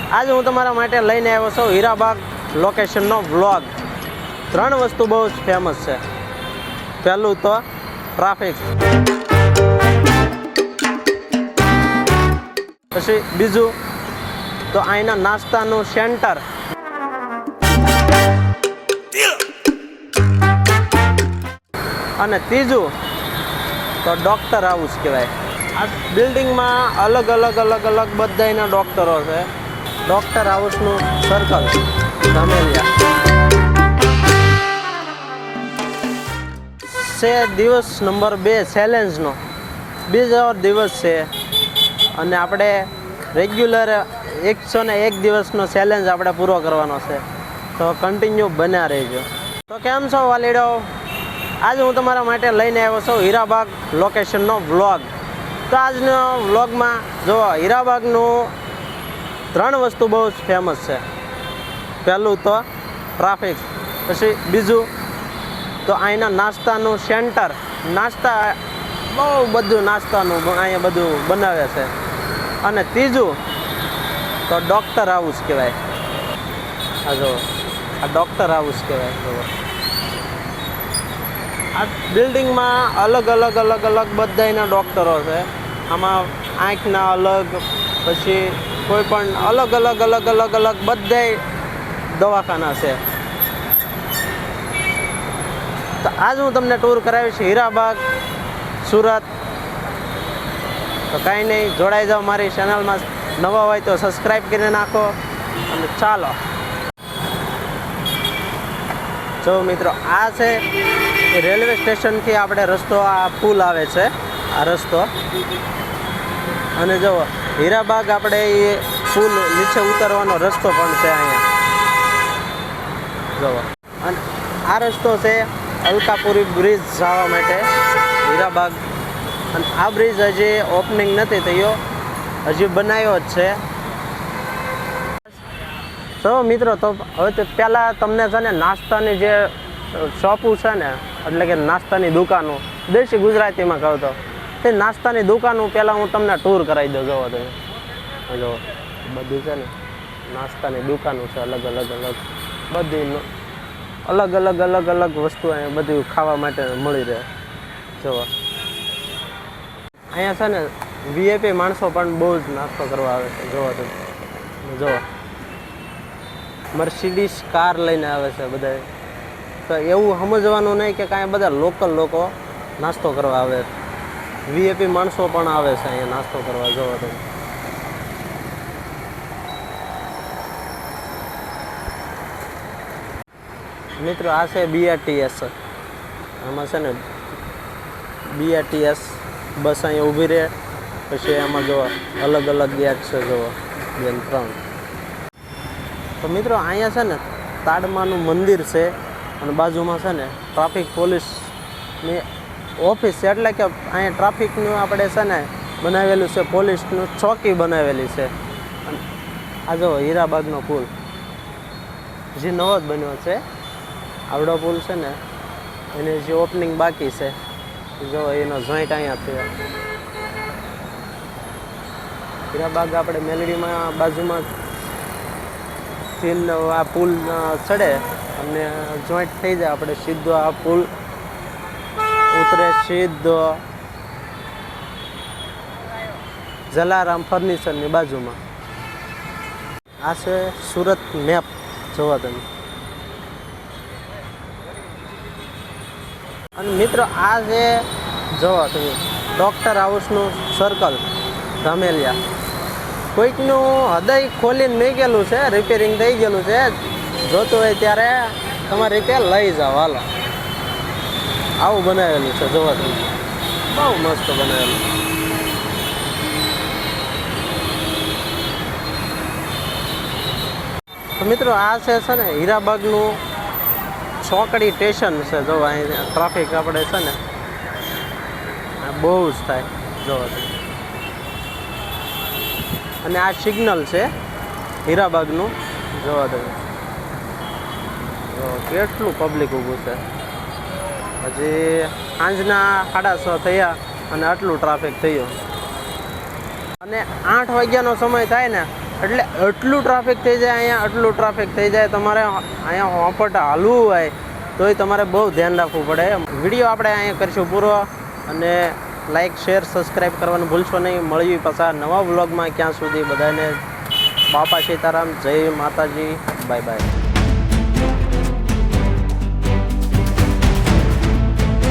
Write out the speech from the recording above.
आज हूँ तमारा माटे लईने आव्यो छुं हीराबाग लोकेशननो व्लॉग। 3 वस्तु बहुत फेमस है। पहलू तो ट्राफिक, पछी बीजू तो अहींना नाસ્તાનું સેન્ટર, અને ત્રીજું તો ડોક્ટર હાઉસ કહેવાય। આ બિલ્ડિંગમાં અલગ અલગ બધાના ડોક્ટરો છે। ડોક્ટર હાઉસનું સર્કલ ધમેલિયા છે। દિવસ નંબર 2 ચેલેન્જનો બીજો દિવસ છે અને આપણે રેગ્યુલર 101 દિવસનો ચેલેન્જ આપણે પૂરો કરવાનો છે, તો કન્ટિન્યુ બન્યા રહેજો। તો કેમ છો વાલીડો? आज हूँ तमारा माटे लईने आव्यो छुं हीराबाग लोकेशननो व्लॉग। तो आजना व्लॉगमां जो हीराबागनु 3 वस्तु बहुत फेमस है। पहलू तो ट्राफिक, पछी बीजू तो अहींना नाસ્તાનું સેન્ટર, नास्ता बहु बधुं नाસ્તાનું अहींया बधुं बनावे छे, अने तीजું तो डॉक्टर हाउस कहेवाय। आ जो आ डॉक्टर हाउस कहेवाय। जो आ बिल्डिंग में अलग अलग बधाना डॉक्टरो है। आमा आँखना अलग, पछी कोईपण अलग अलग बधा दवाखाना है। तो आज हूँ तमने टूर करावीश हीराबाग सूरत। तो कहीं नहीं, जोड़ाई जाओ मारी चेनल में। नवा होय तो सब्सक्राइब कर नाखो अने चालो। जो मित्रों आ छे रेलवे स्टेशन थी आपणे रस्तो, आ पुल आवे छे, आ रस्तो। अने जो हीराबाग आपणे ये पुल नीचे उतरवानो रस्तो पण छे अहींया जो। अने आ रस्तो छे अलकापुरी ब्रिज जवा माटे हीराबाग। अने आ ब्रिज हजी ओपनिंग नथी थयो, हजी बनाव्यो ज छे। तो मित्रों तो हवे तो पहला तमने छे ने नाસ્તાની જે શોપો છે ને, એટલે કે નાસ્તાની દુકાનો, દેશી ગુજરાતીમાં કહું તો તે નાસ્તાની દુકાનો પહેલાં હું તમને ટૂર કરાવી દઉં। જોવો તમે, જો બધું છે ને નાસ્તાની દુકાનો છે, અલગ બધી અલગ વસ્તુ અહીંયા બધી ખાવા માટે મળી રહે। જોવો અહીંયા છે ને વીઆઈપી માણસો પણ બહુ જ નાસ્તો કરવા આવે છે। જોવો તમે, જો મર્સિડીઝ કાર લઈને આવે છે બધા। તો એવું સમજવાનું નહીં કે કાંઈ બધા લોકલ લોકો નાસ્તો કરવા આવે, વીઆઈપી માણસો પણ આવે છે અહીંયા નાસ્તો કરવા। જોવો તમે, મિત્રો આ છે બીઆરટીએસ। આમાં છે ને બીઆરટીએસ બસ અહીંયા ઊભી રહે, પછી આમાં જો અલગ ગેટ છે, જોવો 2-3। તો મિત્રો અહીંયા છે ને તાડમાનું મંદિર છે, અને બાજુમાં છે ને ટ્રાફિક પોલીસની ઓફિસ છે। એટલે કે અહીંયા ટ્રાફિકનું આપણે છે ને બનાવેલું છે, પોલીસનું ચોકી બનાવેલી છે। અને આ જો હીરાબાગનો પુલ જે નવો જ બન્યો છે, આવડો પુલ છે ને એની જે ઓપનિંગ બાકી છે, જો એનો જોઈન્ટ અહીંયા થયો। હીરાબાગ આપણે મેલડીમાં બાજુમાં આ પુલ ચડે અને જોઈન્ટ થઈ જાય, આપણે સીધો આ પુલ ઉતરે સીધો જલારામ ફર્નિચરની બાજુમાં। આ છે સુરત મેપ, જોવો તમે। અને મિત્રો આ છે જોવો તમે ડોક્ટર હાઉસનું સર્કલ ધમેલિયા। કોઈકનું હૃદય ખોલીને મૂકેલું છે, રિપેરિંગ થઈ ગયેલું છે, જોતું હોય ત્યારે તમારી રીતે લઈ જાઓ, હાલો। આવું બનાવેલું છે, જોવો તમે, બહુ મસ્ત બનાવેલું। તો મિત્રો આ છે ને હીરાબાગનું ચોકડી સ્ટેશન છે। જો અહીં ટ્રાફિક આપણે છે ને બહુ જ થાય, જોવો તમે। અને આ સિગ્નલ છે હીરાબાગનું, જોવો તમે, કેટલું પબ્લિક ઊભું છે। હજી સાંજના 6:30 થયા અને આટલું ટ્રાફિક થયું। અને 8 વાગ્યાનો સમય થાય ને એટલે એટલું ટ્રાફિક થઈ જાય અહીંયા, એટલું ટ્રાફિક થઈ જાય. તમારે અહીંયા હોંપટ હાલવું હોય તોય તમારે બહુ ધ્યાન રાખવું પડે. વિડીયો આપણે અહીંયા કરીશું પૂરો, અને લાઈક શેર સબસ્ક્રાઈબ કરવાનું ભૂલશો નહીં. મળીએ પાછા નવા વ્લોગમાં. ક્યાં સુધી બધાને બાપા સીતારામ, જય માતાજી, બાય બાય.